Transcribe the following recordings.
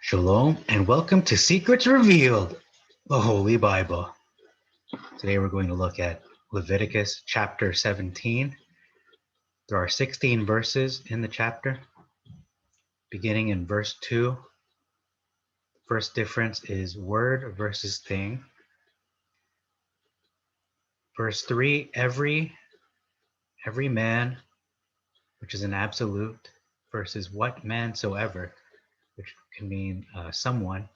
Shalom and welcome to Secrets Revealed, the Holy Bible. Today we're going to look at Leviticus chapter 17. There are 16 verses in the chapter, beginning in verse 2. The first difference is word versus thing. Verse 3, every man, which is an absolute, versus what man soever, which can mean someone.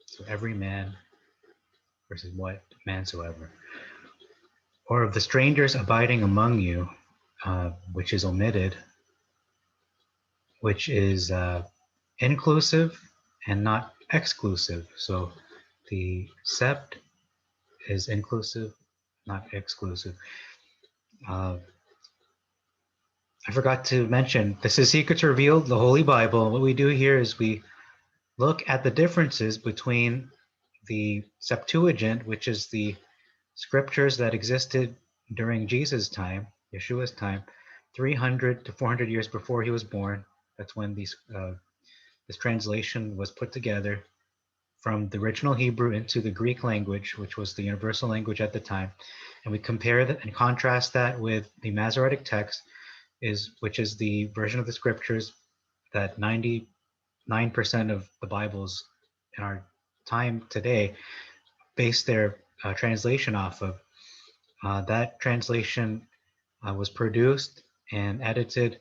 So every man versus what man soever. Or of the strangers abiding among you, which is omitted, which is inclusive and not exclusive. So the sept is inclusive, not exclusive. I forgot to mention, this is Secrets Revealed, the Holy Bible. What we do here is we look at the differences between the Septuagint, which is the scriptures that existed during Jesus' time, Yeshua's time, 300 to 400 years before he was born. That's when this translation was put together from the original Hebrew into the Greek language, which was the universal language at the time. And we compare that and contrast that with the Masoretic text, which is the version of the scriptures that 99% of the Bibles in our time today base their translation off of. That translation was produced and edited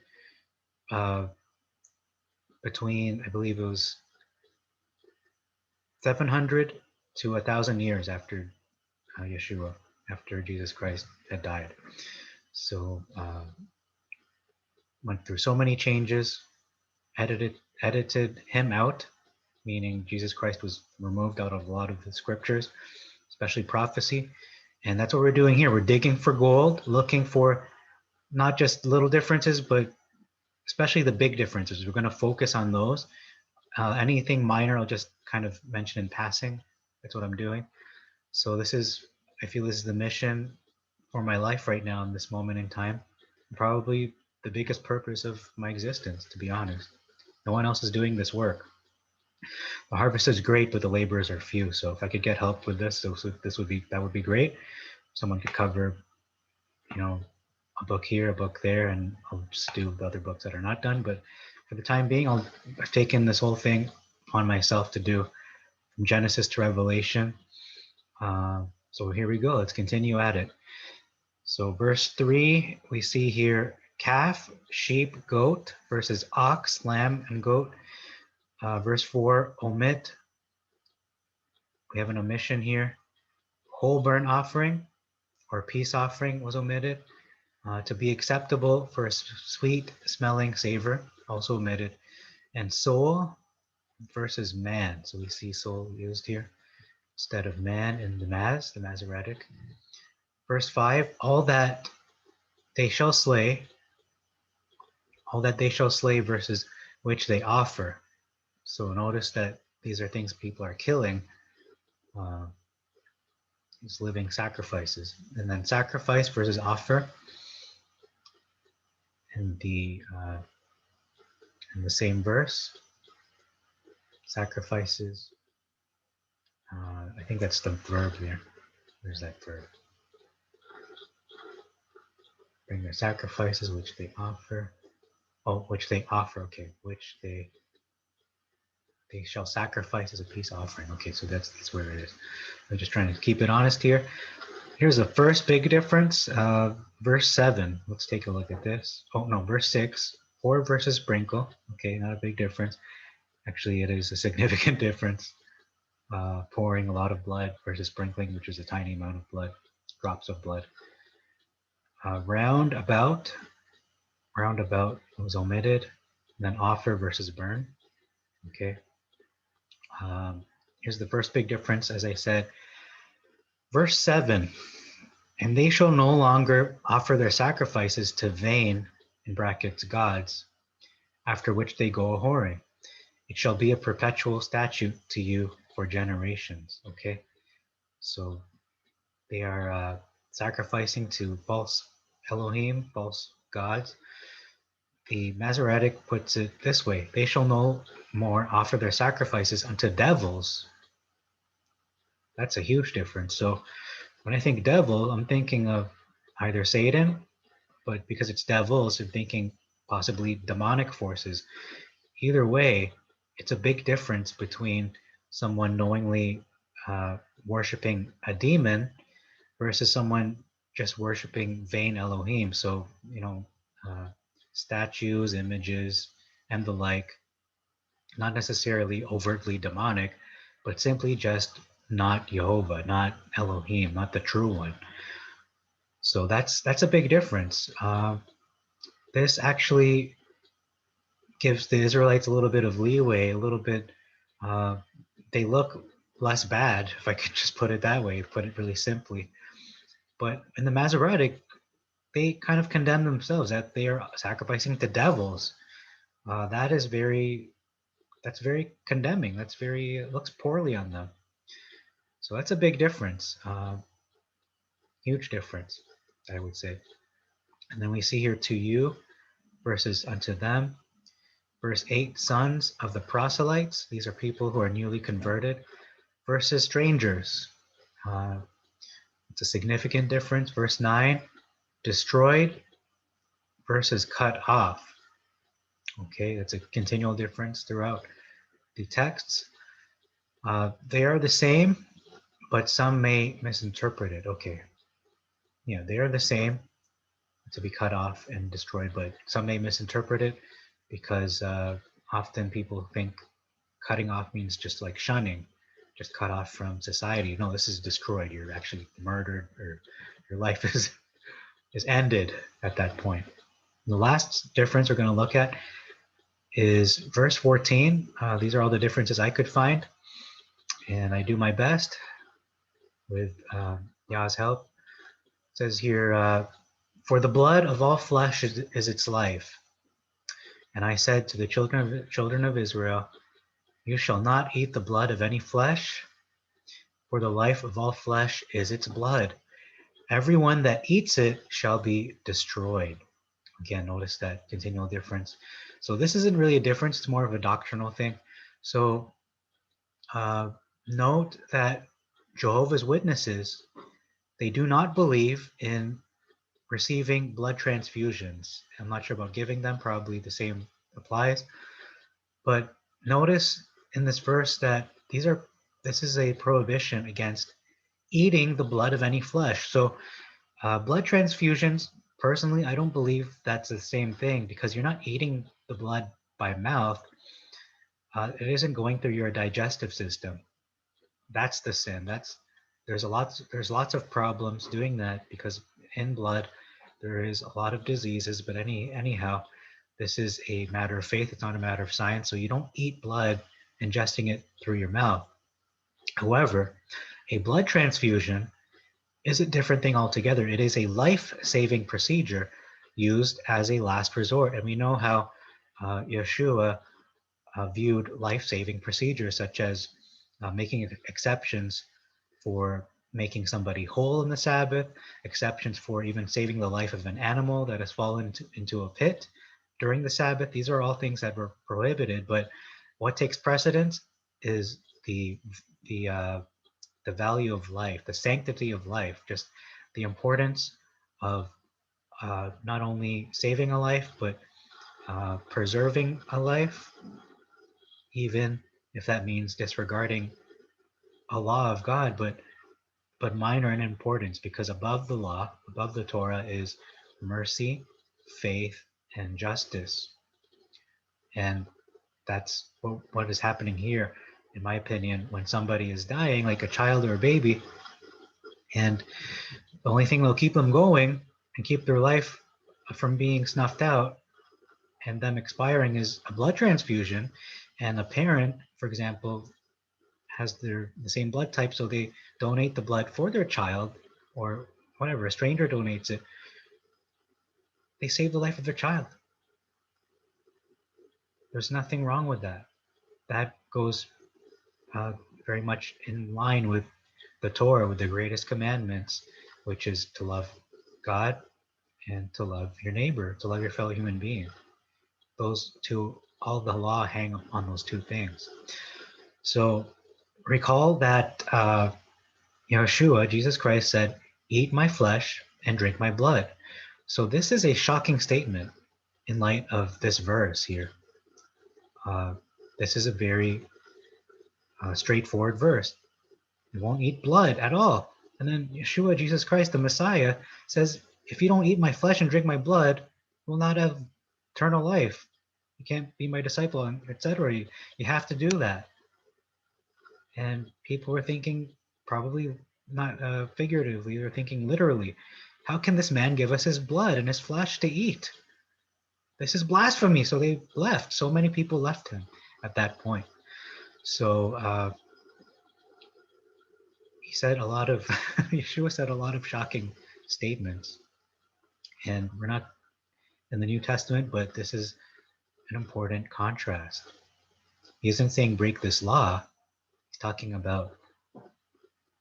between, I believe it was 700 to 1,000 years after Yeshua, after Jesus Christ had died. So went through so many changes, edited him out, meaning Jesus Christ was removed out of a lot of the scriptures, especially prophecy. And that's what we're doing here. We're digging for gold, looking for not just little differences, but especially the big differences. We're going to focus on those. Anything minor, I'll just kind of mention in passing. That's what I'm doing. So I feel this is the mission for my life right now in this moment in time. Probably the biggest purpose of my existence, to be honest. No one else is doing this work. The harvest is great, but the laborers are few. So if I could get help with this, that would be great. Someone could cover, a book here, a book there, and I'll just do the other books that are not done. But for the time being, I've taken this whole thing on myself to do from Genesis to Revelation. So here we go. Let's continue at it. So verse 3, we see here calf, sheep, goat versus ox, lamb, and goat. Verse 4, omit. We have an omission here. Whole burnt offering or peace offering was omitted. To be acceptable for a sweet smelling savor, also omitted. And soul versus man. So we see soul used here instead of man in the Masoretic. Verse 5, all that they shall slay versus which they offer. So notice that these are things people are killing, these living sacrifices. And then sacrifice versus offer. In the same verse, sacrifices. I think that's the verb there. Where's that verb? Bring their sacrifices, which they offer. Oh, which they offer. Okay, which they shall sacrifice as a peace offering. Okay, so that's where it is. I'm just trying to keep it honest here. Here's the first big difference. Verse 7. Let's take a look at this. Oh no, verse 6. Pour versus sprinkle. Okay, not a big difference. Actually, it is a significant difference. Pouring a lot of blood versus sprinkling, which is a tiny amount of blood, drops of blood. Roundabout was omitted. And then offer versus burn. Okay. Here's the first big difference, as I said. Verse 7, And they shall no longer offer their sacrifices to vain, in brackets, gods, after which they go a whoring. It shall be a perpetual statute to you for generations. Okay, so they are sacrificing to false Elohim, false gods. The Masoretic puts it this way: they shall no more offer their sacrifices unto devils. That's a huge difference. So when I think devil, I'm thinking of either Satan, but because it's devils, I'm thinking possibly demonic forces. Either way, it's a big difference between someone knowingly worshiping a demon versus someone just worshiping vain Elohim. So, statues, images, and the like, not necessarily overtly demonic, but simply just not Jehovah, not Elohim, not the true one. So that's a big difference. This actually gives the Israelites a little bit of leeway, a little bit. Uh, they look less bad, if I could just put it that way, put it really simply. But in the Masoretic, they kind of condemn themselves that they are sacrificing to devils. That is that's very condemning. That's very looks poorly on them. So that's a big difference, huge difference, I would say. And then we see here to you versus unto them. Verse 8, sons of the proselytes. These are people who are newly converted versus strangers. Uh, it's a significant difference. Verse 9, destroyed versus cut off. Okay, that's a continual difference throughout the texts. They are the same, but some may misinterpret it. Okay, yeah, they are the same, to be cut off and destroyed, but some may misinterpret it because often people think cutting off means just like shunning, just cut off from society. No, this is destroyed. You're actually murdered, or your life is ended at that point. And the last difference we're going to look at is verse 14. These are all the differences I could find, and I do my best with Yah's help. It says here, for the blood of all flesh is its life. And I said to the children of Israel, you shall not eat the blood of any flesh, for the life of all flesh is its blood. Everyone that eats it shall be destroyed. Again, notice that continual difference. So this isn't really a difference, it's more of a doctrinal thing. So note that Jehovah's Witnesses, they do not believe in receiving blood transfusions. I'm not sure about giving them, probably the same applies. But notice in this verse that this is a prohibition against eating the blood of any flesh. So blood transfusions, personally, I don't believe that's the same thing, because you're not eating the blood by mouth. It isn't going through your digestive system. That's the sin. There's lots of problems doing that, because in blood there is a lot of diseases. But anyhow, this is a matter of faith. It's not a matter of science. So you don't eat blood ingesting it through your mouth. However, a blood transfusion is a different thing altogether. It is a life-saving procedure used as a last resort. And we know how Yeshua viewed life-saving procedures, such as making exceptions for making somebody whole in the Sabbath, exceptions for even saving the life of an animal that has fallen into a pit during the Sabbath. These are all things that were prohibited, but what takes precedence is the value of life, the sanctity of life, just the importance of not only saving a life, but preserving a life, even if that means disregarding a law of God, but minor in importance, because above the law, above the Torah, is mercy, faith, and justice. And that's what is happening here, in my opinion, when somebody is dying, like a child or a baby, and the only thing that'll keep them going and keep their life from being snuffed out and them expiring is a blood transfusion. And a parent, for example, has the same blood type, so they donate the blood for their child, or whatever, a stranger donates it, they save the life of their child. There's nothing wrong with that. That goes very much in line with the Torah, with the greatest commandments, which is to love God and to love your neighbor, to love your fellow human being. Those two, all the law hang on those two things. So recall that Yeshua, Jesus Christ, said, "Eat my flesh and drink my blood." So this is a shocking statement in light of this verse here. This is a very straightforward verse. You won't eat blood at all. And then Yeshua, Jesus Christ, the Messiah, says, if you don't eat my flesh and drink my blood, you will not have eternal life. You can't be my disciple, etc. You have to do that. And people were thinking, probably not figuratively, they're thinking literally, how can this man give us his blood and his flesh to eat? This is blasphemy. So they left. So many people left him at that point. So he said a lot of, Yeshua said a lot of shocking statements. And we're not in the New Testament, but this is an important contrast. He isn't saying break this law. He's talking about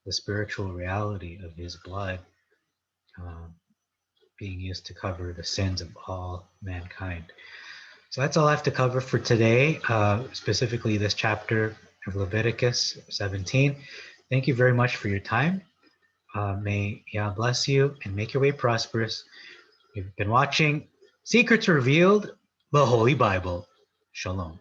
the spiritual reality of his blood being used to cover the sins of all mankind. So that's all I have to cover for today, specifically this chapter of Leviticus 17. Thank you very much for your time. May Yah bless you and make your way prosperous. You've been watching Secrets Revealed, the Holy Bible. Shalom.